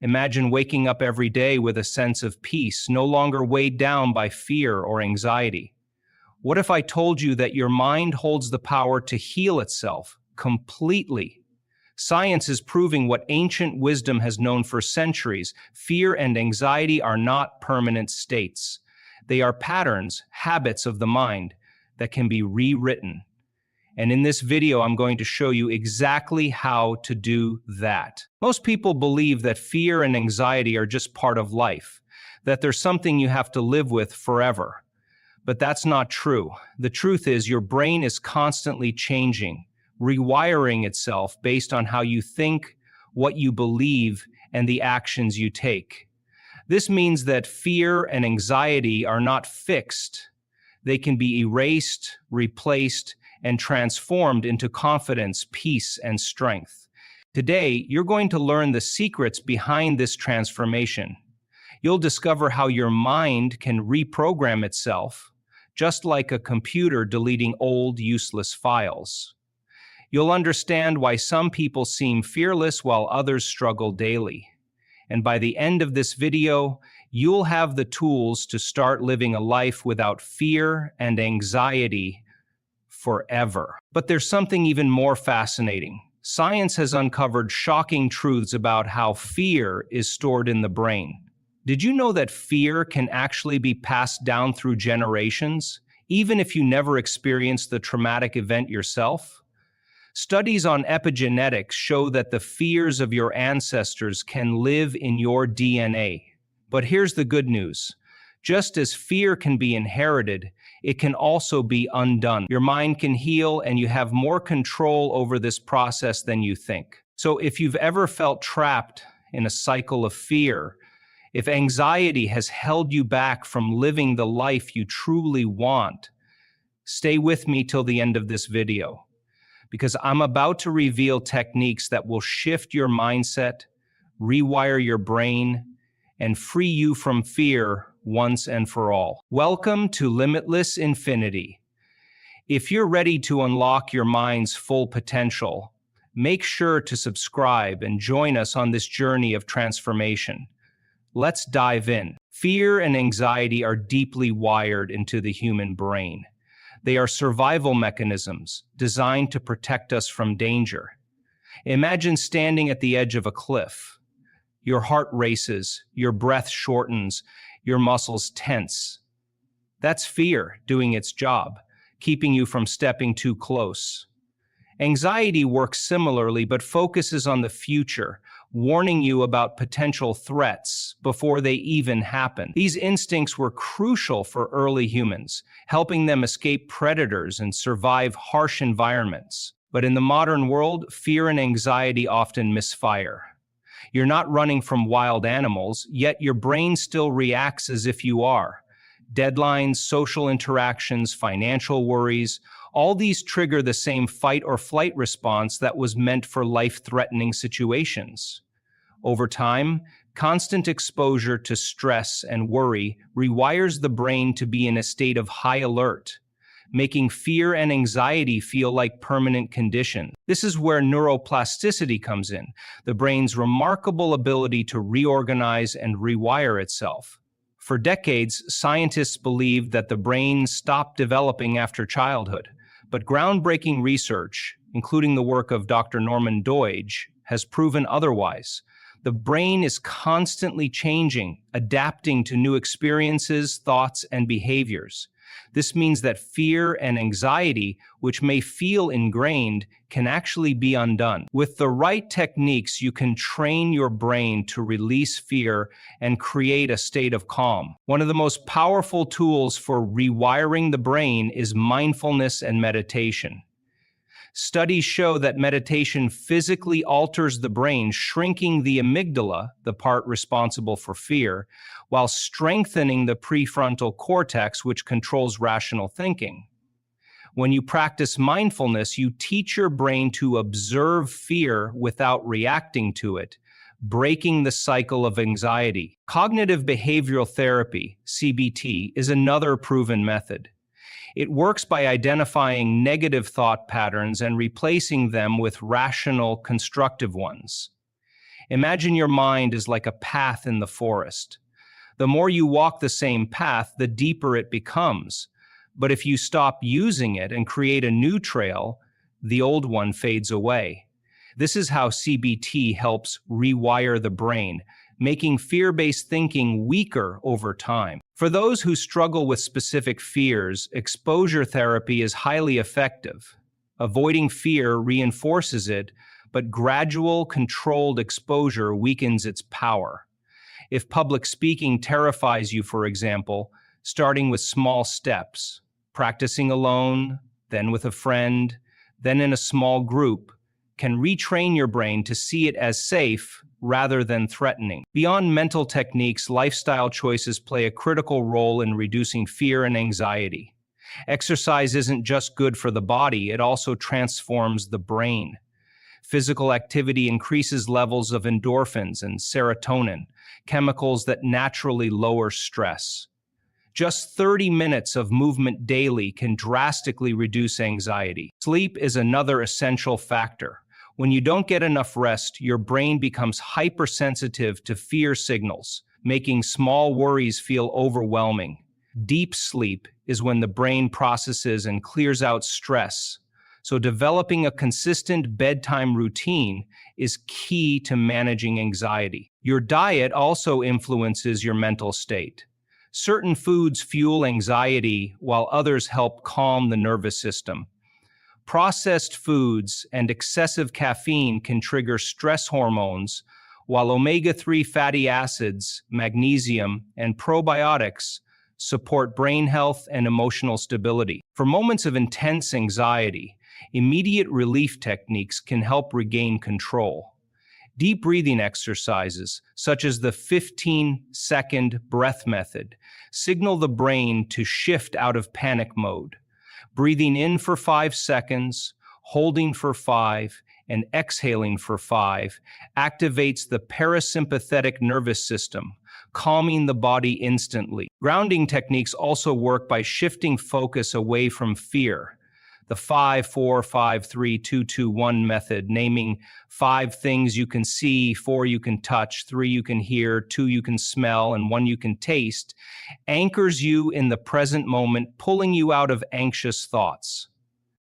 Imagine waking up every day with a sense of peace, no longer weighed down by fear or anxiety. What if I told you that your mind holds the power to heal itself completely? Science is proving what ancient wisdom has known for centuries. Fear and anxiety are not permanent states. They are patterns, habits of the mind that can be rewritten. And in this video, I'm going to show you exactly how to do that. Most people believe that fear and anxiety are just part of life, that there's something you have to live with forever. But that's not true. The truth is your brain is constantly changing, rewiring itself based on how you think, what you believe, and the actions you take. This means that fear and anxiety are not fixed. They can be erased, replaced, and transformed into confidence, peace, and strength. Today, you're going to learn the secrets behind this transformation. You'll discover how your mind can reprogram itself, just like a computer deleting old, useless files. You'll understand why some people seem fearless while others struggle daily. And by the end of this video, you'll have the tools to start living a life without fear and anxiety forever. But there's something even more fascinating. Science has uncovered shocking truths about how fear is stored in the brain. Did you know that fear can actually be passed down through generations, even if you never experienced the traumatic event yourself? Studies on epigenetics show that the fears of your ancestors can live in your DNA. But here's the good news. Just as fear can be inherited, it can also be undone. Your mind can heal, and you have more control over this process than you think. So if you've ever felt trapped in a cycle of fear, if anxiety has held you back from living the life you truly want, stay with me till the end of this video, because I'm about to reveal techniques that will shift your mindset, rewire your brain, and free you from fear once and for all. Welcome to Limitless Infinity. If you're ready to unlock your mind's full potential, make sure to subscribe and join us on this journey of transformation. Let's dive in. Fear and anxiety are deeply wired into the human brain. They are survival mechanisms designed to protect us from danger. Imagine standing at the edge of a cliff. Your heart races, your breath shortens, your muscles tense. That's fear doing its job, keeping you from stepping too close. Anxiety works similarly, but focuses on the future, warning you about potential threats before they even happen. These instincts were crucial for early humans, helping them escape predators and survive harsh environments. But in the modern world, fear and anxiety often misfire. You're not running from wild animals, yet your brain still reacts as if you are. Deadlines, social interactions, financial worries, all these trigger the same fight or flight response that was meant for life-threatening situations. Over time, constant exposure to stress and worry rewires the brain to be in a state of high alert, making fear and anxiety feel like permanent conditions. This is where neuroplasticity comes in, the brain's remarkable ability to reorganize and rewire itself. For decades, scientists believed that the brain stopped developing after childhood, but groundbreaking research, including the work of Dr. Norman Doidge, has proven otherwise. The brain is constantly changing, adapting to new experiences, thoughts, and behaviors. This means that fear and anxiety, which may feel ingrained, can actually be undone. With the right techniques, you can train your brain to release fear and create a state of calm. One of the most powerful tools for rewiring the brain is mindfulness and meditation. Studies show that meditation physically alters the brain, shrinking the amygdala, the part responsible for fear, while strengthening the prefrontal cortex, which controls rational thinking. When you practice mindfulness, you teach your brain to observe fear without reacting to it, breaking the cycle of anxiety. Cognitive behavioral therapy, CBT, is another proven method. It works by identifying negative thought patterns and replacing them with rational, constructive ones. Imagine your mind is like a path in the forest. The more you walk the same path, the deeper it becomes. But if you stop using it and create a new trail, the old one fades away. This is how CBT helps rewire the brain, making fear-based thinking weaker over time. For those who struggle with specific fears, exposure therapy is highly effective. Avoiding fear reinforces it, but gradual, controlled exposure weakens its power. If public speaking terrifies you, for example, starting with small steps, practicing alone, then with a friend, then in a small group, can retrain your brain to see it as safe rather than threatening. Beyond mental techniques, lifestyle choices play a critical role in reducing fear and anxiety. Exercise isn't just good for the body, it also transforms the brain. Physical activity increases levels of endorphins and serotonin, chemicals that naturally lower stress. Just 30 minutes of movement daily can drastically reduce anxiety. Sleep is another essential factor. When you don't get enough rest, your brain becomes hypersensitive to fear signals, making small worries feel overwhelming. Deep sleep is when the brain processes and clears out stress. So developing a consistent bedtime routine is key to managing anxiety. Your diet also influences your mental state. Certain foods fuel anxiety while others help calm the nervous system. Processed foods and excessive caffeine can trigger stress hormones, while omega-3 fatty acids, magnesium, and probiotics support brain health and emotional stability. For moments of intense anxiety, immediate relief techniques can help regain control. Deep breathing exercises, such as the 15-second breath method, signal the brain to shift out of panic mode. Breathing in for 5 seconds, holding for 5, and exhaling for 5 activates the parasympathetic nervous system, calming the body instantly. Grounding techniques also work by shifting focus away from fear. The 5-4-5-3-2-2-1 method, naming 5 things you can see, 4 you can touch, 3 you can hear, 2 you can smell, and 1 you can taste, anchors you in the present moment, pulling you out of anxious thoughts.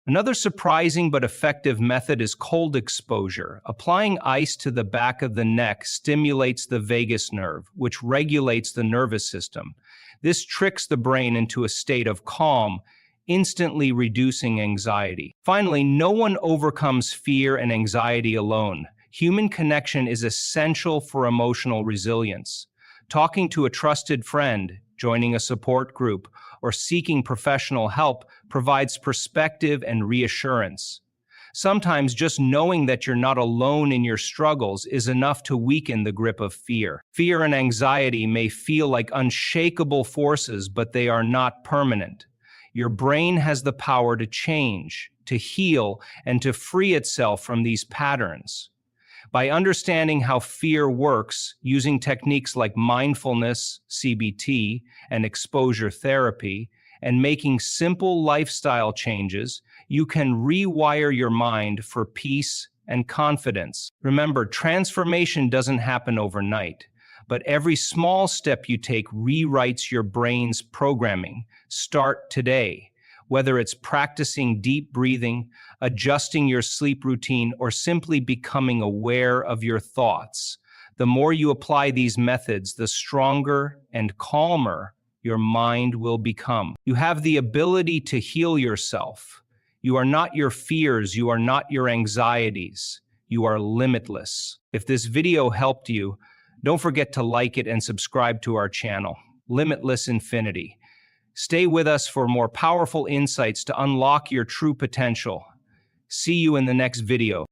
Another surprising but effective method is cold exposure. Applying ice to the back of the neck stimulates the vagus nerve, which regulates the nervous system. This tricks the brain into a state of calm, instantly reducing anxiety. Finally, no one overcomes fear and anxiety alone. Human connection is essential for emotional resilience. Talking to a trusted friend, joining a support group, or seeking professional help provides perspective and reassurance. Sometimes just knowing that you're not alone in your struggles is enough to weaken the grip of fear. Fear and anxiety may feel like unshakable forces, but they are not permanent. Your brain has the power to change, to heal, and to free itself from these patterns. By understanding how fear works, using techniques like mindfulness, CBT, and exposure therapy, and making simple lifestyle changes, you can rewire your mind for peace and confidence. Remember, transformation doesn't happen overnight, but every small step you take rewrites your brain's programming. Start today. Whether it's practicing deep breathing, adjusting your sleep routine, or simply becoming aware of your thoughts, the more you apply these methods, the stronger and calmer your mind will become. You have the ability to heal yourself. You are not your fears. You are not your anxieties. You are limitless. If this video helped you, don't forget to like it and subscribe to our channel, Limitless Infinity. Stay with us for more powerful insights to unlock your true potential. See you in the next video.